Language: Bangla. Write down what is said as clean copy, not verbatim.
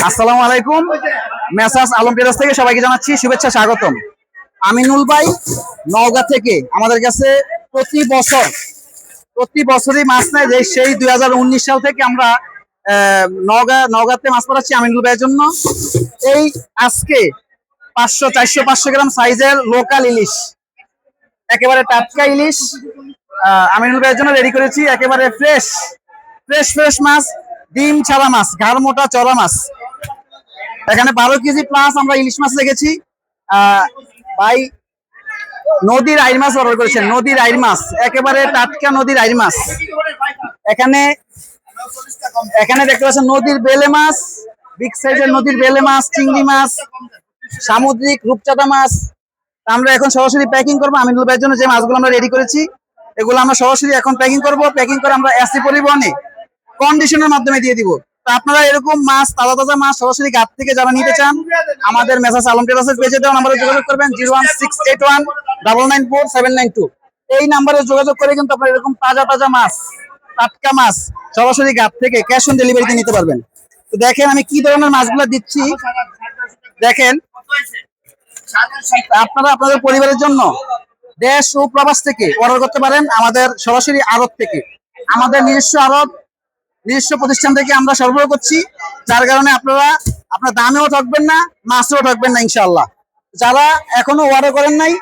আসসালামু আলাইকুম। মেসার্স আলম টেরাস থেকে সবাইকে জানাচ্ছি শুভেচ্ছা, স্বাগতম। আমিনুল ভাই নওগাঁ থেকে আমাদের কাছে প্রতি বছরই মাছ নেয়, যে সেই 2019 সাল থেকে আমরা নওগাঁতে মাছ পাঠাচ্ছি আমিনুল ভাইয়ের জন্য। এই আজকে 500, 400, 500 গ্রাম সাইজের লোকাল ইলিশ, একেবারে টাটকা ইলিশ আমিনুল ভাইয়ের জন্য রেডি করেছি। একেবারে ফ্রেশ ফ্রেশ মাছ, ডিম ছাড়া মাছ, ঘাড় মোটা চড়া মাছ। এখানে 12 কেজি প্লাস আমরা ইলিশ মাছ রেখেছি। ভাই নদীর আইর মাছ অর্ডার করেছেন, নদীর আইর মাছ, একেবারে টাটকা নদীর আইর মাছ। এখানে দেখতে পাচ্ছেন নদীর বেলে মাছ, বিগ সাইজের নদীর বেলে মাছ, চিংড়ি মাছ, সামুদ্রিক রূপচাঁদা মাছ। আমরা এখন সরাসরি প্যাকিং করবো আমিনুল ভাইয়ের জন্য। যে মাছগুলো আমরা রেডি করেছি এগুলো আমরা সরাসরি এখন প্যাকিং করব। প্যাকিং করে আমরা এসি পরিবহনে কন্ডিশনের মাধ্যমে দিয়ে দিব। তো আপনারা এরকম মাছ, তাজা মাছ সরাসরি ঘাট থেকে যারা নিতে চান, আমাদের মেসার্স আলম টেরাসের পেজে দেওয়া নাম্বারে যোগাযোগ করবেন 01681994792। এই নাম্বারে যোগাযোগ করে কিন্তু আপনারা এরকম তাজা মাছ, টাটকা মাছ সরাসরি ঘাট থেকে ক্যাশ অন ডেলিভারিতে নিতে পারবেন। তো দেখেন আমি কি ধরনের মাছগুলো দিচ্ছি, দেখেন। আপনারা আপনাদের পরিবারের জন্য দেশ ও প্রবাস থেকে অর্ডার করতে পারেন আমাদের সরাসরি আড়ত থেকে। আমাদের নিজস্ব প্রতিষ্ঠান থেকে আমরা সরবরাহ করছি, যার কারণে আপনার দামেও ঠকবেন না, মাছেও ঠকবেন না ইনশাআল্লাহ। যারা এখনো অর্ডার করেন নাই